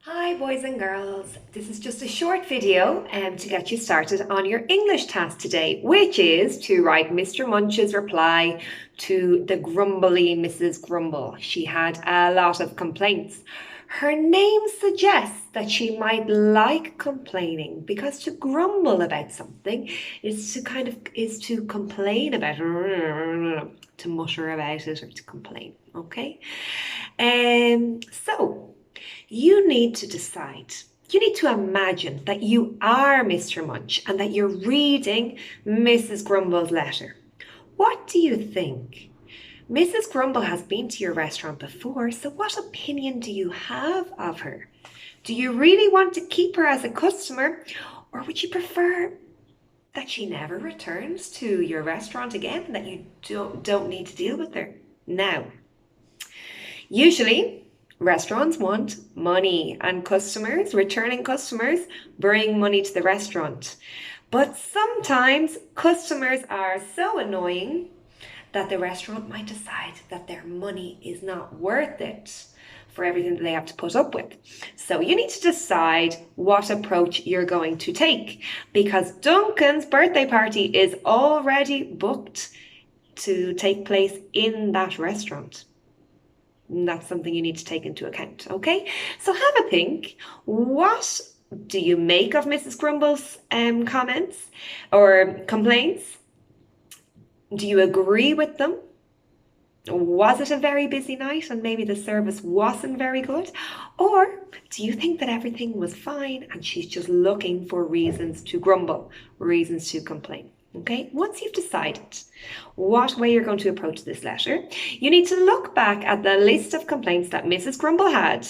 Hi boys and girls, this is just a short video to get you started on your English task today, which is to write Mr. Munch's reply to the grumbly Mrs. Grumble. She had a lot of complaints. Her name suggests that she might like complaining because to grumble about something is to complain about it, to mutter about it or to complain, okay? So you need to decide. You need to imagine that you are Mr. Munch and that you're reading Mrs. Grumble's letter. What do you think? Mrs. Grumble has been to your restaurant before, so what opinion do you have of her? Do you really want to keep her as a customer, or would you prefer that she never returns to your restaurant again and that you don't need to deal with her? Now, usually, restaurants want money and returning customers, bring money to the restaurant. But sometimes customers are so annoying that the restaurant might decide that their money is not worth it for everything that they have to put up with. So you need to decide what approach you're going to take, because Duncan's birthday party is already booked to take place in that restaurant. And that's something you need to take into account, okay? So have a think. What do you make of Mrs. Grumble's comments or complaints? Do you agree with them? Was it a very busy night and maybe the service wasn't very good? Or do you think that everything was fine and she's just looking for reasons to grumble, reasons to complain? Okay, once you've decided what way you're going to approach this letter, you need to look back at the list of complaints that Mrs. Grumble had,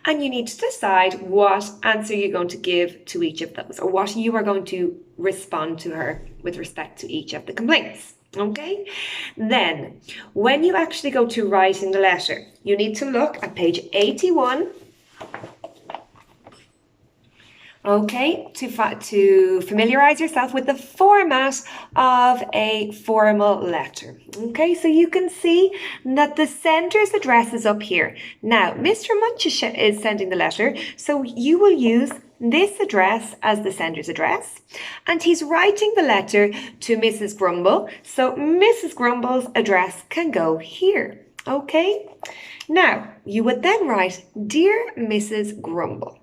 and you need to decide what answer you're going to give to each of those, or what you are going to respond to her with respect to each of the complaints. Okay, then when you actually go to writing the letter, you need to look at page 81. Okay, to familiarize yourself with the format of a formal letter. Okay, so you can see that the sender's address is up here. Now, Mr. Munch is sending the letter, so you will use this address as the sender's address, and he's writing the letter to Mrs. Grumble, so Mrs. Grumble's address can go here. Okay, now you would then write, Dear Mrs. Grumble.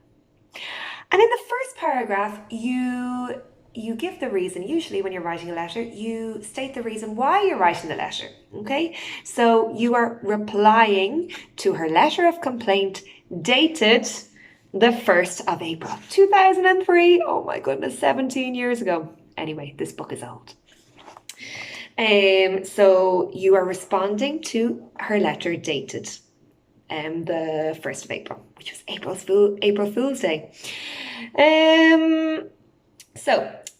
And in the first paragraph, you give the reason. Usually when you're writing a letter, you state the reason why you're writing the letter, okay? So you are replying to her letter of complaint dated the 1st of April, 2003. Oh my goodness, 17 years ago. Anyway, this book is old. So you are responding to her letter dated the 1st of April, which was April Fool's Day. And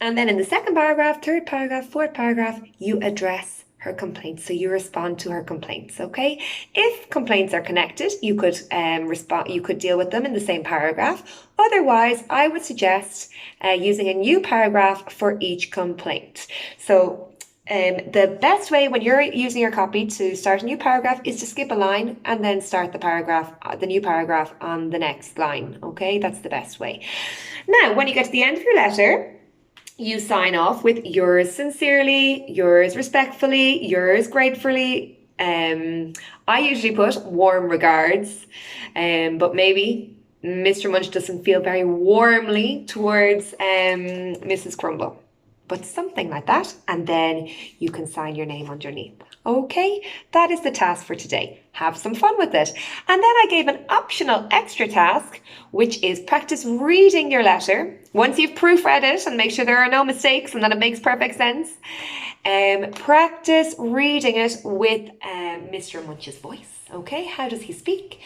then in the second paragraph, third paragraph, fourth paragraph, you address her complaints. So you respond to her complaints, okay? If complaints are connected, you could you could deal with them in the same paragraph. Otherwise, I would suggest using a new paragraph for each complaint. So the best way when you're using your copy to start a new paragraph is to skip a line and then start the new paragraph on the next line. Okay, that's the best way. Now, when you get to the end of your letter, you sign off with yours sincerely, yours respectfully, yours gratefully. I usually put warm regards, but maybe Mr. Munch doesn't feel very warmly towards Mrs. Grumble. But something like that, and then you can sign your name underneath. Okay, that is the task for today. Have some fun with it. And then I gave an optional extra task, which is practice reading your letter. Once you've proofread it and make sure there are no mistakes and that it makes perfect sense, practice reading it with Mr. Munch's voice. Okay, how does he speak?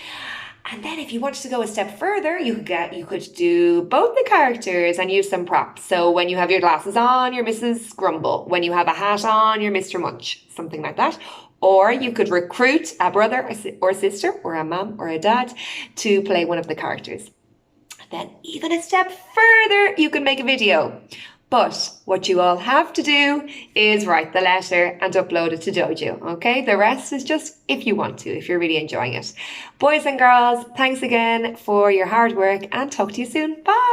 And then if you wanted to go a step further, you could do both the characters and use some props. So when you have your glasses on, you're Mrs. Grumble. When you have a hat on, you're Mr. Munch. Something like that. Or you could recruit a brother or sister or a mom or a dad to play one of the characters. Then even a step further, you could make a video. But what you all have to do is write the letter and upload it to Dojo, okay? The rest is just if you want to, if you're really enjoying it. Boys and girls, thanks again for your hard work and talk to you soon. Bye!